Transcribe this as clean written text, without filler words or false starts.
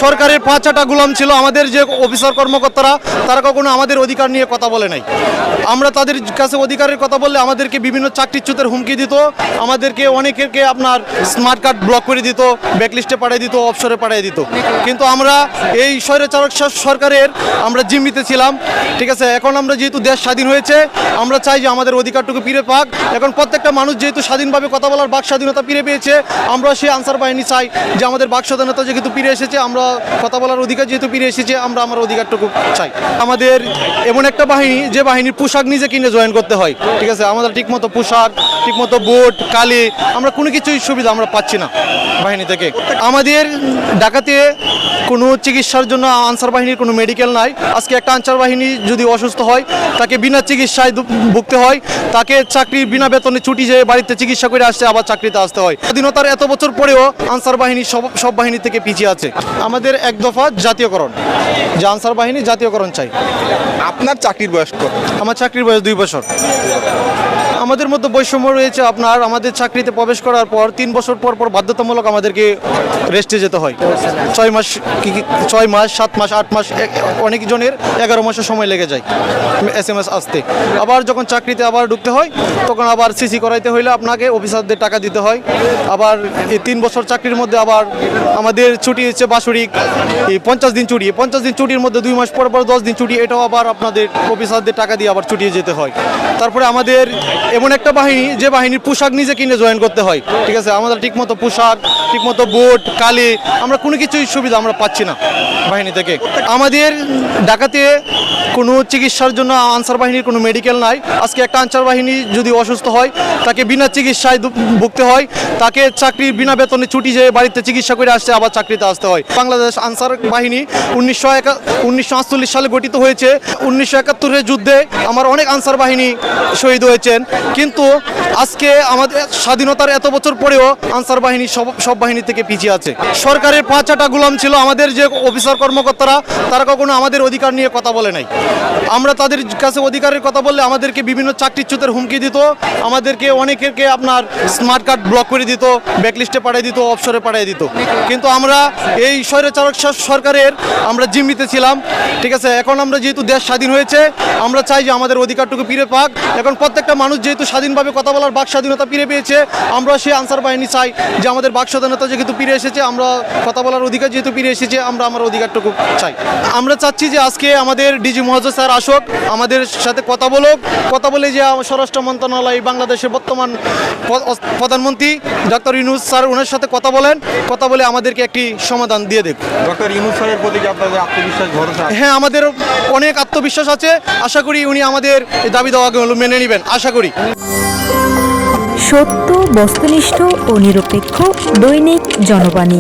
সরকারের পাঁচাটা গোলাম ছিল আমাদের যে অফিসার কর্মকর্তারা, তারা কখনো আমাদের অধিকার নিয়ে কথা বলে নাই। আমরা তাদের কাছে অধিকারের কথা বললে আমাদেরকে বিভিন্ন চাকরিচ্যুতের হুমকি দিত, আমাদেরকে অনেকেরকে আপনার স্মার্ট কার্ড ব্লক করে দিত, ব্যাকলিস্টে পাঠিয়ে দিত, অবসরে পাঠিয়ে দিত। কিন্তু আমরা এই স্বৈরাচারক সরকারের আমরা জিম্মিতে ছিলাম, ঠিক আছে। এখন আমরা যেহেতু দেশ স্বাধীন হয়েছে, আমরা চাই যে আমাদের অধিকারটুকু ফিরে পাক। এখন প্রত্যেকটা মানুষ যেহেতু স্বাধীনভাবে কথা বলার বাক স্বাধীনতা ফিরে পেয়েছে, আমরা সেই আনসার বাহিনী চাই যে আমাদের বাক স্বাধীনতা যেহেতু ফিরে এসেছে, আমরা কথা বলার অধিকার যেহেতু ফিরে এসেছে, আমরা আমার অধিকারটুকু চাই। আমাদের এমন একটা বাহিনী যে বাহিনীর পোশাক নিজে কিনে জয়েন করতে হয়, ঠিক আছে। আমাদের ঠিকমতো পোশাক, ঠিকমতো বুট, কালি, আমরা কোনো কিছুই সুবিধা আমরা পাচ্ছি না বাহিনী থেকে। আমাদের ঢাকাতে কোনো চিকিৎসার জন্য আনসার বাহিনীর কোনো মেডিকেল নাই। আজকে একটা আনসার বাহিনী যদি অসুস্থ হয়, তাকে বিনা চিকিৎসায় ভুগতে হয়, তাকে চাকরির বিনা বেতনে ছুটি যেয়ে বাড়িতে চিকিৎসা করে আসছে, আবার চাকরিতে আসতে হয়। স্বাধীনতার এত বছর পরেও আনসার বাহিনী সব বাহিনী থেকে পিছিয়ে আছে। আমাদের এক দফা জাতীয়করণ, যে আনসার বাহিনী জাতীয়করণ চাই। আপনার চাকরির বয়স কত? আমার চাকরির বয়স 2 বছর। আমাদের মধ্যে বৈষম্য রয়েছে আপনার, আমাদের চাকরিতে প্রবেশ করার পর 3 বছর পর পর বাধ্যতামূলক আমাদেরকে রেস্টে যেতে হয়। 6 মাস 7 মাস 8 মাস, অনেক জনের 11 মাসের সময় লেগে যায় SMS আসতে। আবার যখন চাকরিতে আবার ঢুকতে হয়, তখন আবার সিসি করাইতে হইলে আপনাকে অফিসারদের টাকা দিতে হয়। আবার এই 3 বছর চাকরির মধ্যে আবার আমাদের ছুটি হচ্ছে বাৎসরিক 50 দিন ছুটি। 50 দিন ছুটির মধ্যে 2 মাস পর পর 10 দিন ছুটি, এটাও আবার আপনাদের অফিসারদের টাকা দিয়ে আবার ছুটিয়ে যেতে হয়। তারপরে আমাদের এমন একটা বাহিনী যে বাহিনীর পোশাক নিজে কিনে জয়েন করতে হয়, ঠিক আছে। আমাদের ঠিকমতো পোশাক, ঠিকমতো বুট, কালি, আমরা কোনো কিছুই সুবিধা আমরা পাচ্ছি না বাহিনী থেকে। আমাদের ঢাকাতে কোনো চিকিৎসার জন্য আনসার বাহিনীর কোনো মেডিকেল নাই। আজকে একটা আনসার বাহিনী যদি অসুস্থ হয়, তাকে বিনা চিকিৎসায় ভুগতে হয়, তাকে চাকরির বিনা বেতনে ছুটি যেয়ে বাড়িতে চিকিৎসা করে আসছে, আবার চাকরিতে আসতে হয়। বাংলাদেশ আনসার বাহিনী 1948 সালে গঠিত হয়েছে। 1971-এর যুদ্ধে আমার অনেক আনসার বাহিনী শহীদ হয়েছেন, কিন্তু আজকে আমাদের স্বাধীনতার এত বছর পরেও আনসার বাহিনী সব বাহিনী থেকে পিছিয়ে আছে। সরকারের পাঁচাটা গোলাম ছিল আমাদের যে অফিসার কর্মকর্তারা, তারা কখনো আমাদের অধিকার নিয়ে কথা বলে নাই। আমরা তাদের কাছে অধিকারের কথা বললে আমাদেরকে বিভিন্ন চাকরিচ্যুতের হুমকি দিত, আমাদেরকে অনেকেরকে আপনার স্মার্ট কার্ড ব্লক করে দিত, ব্যাকলিস্টে পাঠিয়ে দিত, অবসরে পাঠিয়ে দিত। কিন্তু আমরা এই স্বৈরাচারক সরকারের আমরা জিম্মিতে ছিলাম, ঠিক আছে। এখন আমরা যেহেতু দেশ স্বাধীন হয়েছে, আমরা চাই যে আমাদের অধিকারটুকু ফিরে পাক। এখন প্রত্যেকটা মানুষ যেহেতু স্বাধীনভাবে কথা বলার বাক স্বাধীনতা ফিরে পেয়েছে, আমরা সেই আনসার বাহিনী চাই যে আমাদের বাক স্বাধীনতা যেহেতু ফিরে এসেছে, আমরা কথা বলার অধিকার যেহেতু ফিরে এসেছে, আমরা আমার অধিকারটুকু চাই। আমরা চাচ্ছি যে আজকে আমাদের ডিজি মহোদয় স্যার আসুক, আমাদের সাথে কথা বলে যে স্বরাষ্ট্র মন্ত্রণালয়, বাংলাদেশের বর্তমান প্রধানমন্ত্রী ডক্টর ইউনূস স্যার, ওনার সাথে কথা বলে আমাদেরকে একটি সমাধান দিয়ে দেখ। ডক্টর ইউনূস স্যারের প্রতি আপনাদের আত্মবিশ্বাস, ভরসা? হ্যাঁ, আমাদের অনেক আত্মবিশ্বাস আছে। আশা করি উনি আমাদের দাবি দাওয়াগুলো মেনে নেবেন, আশা করি। সত্য, বস্তুনিষ্ঠ ও নিরপেক্ষ দৈনিক জনবাণী।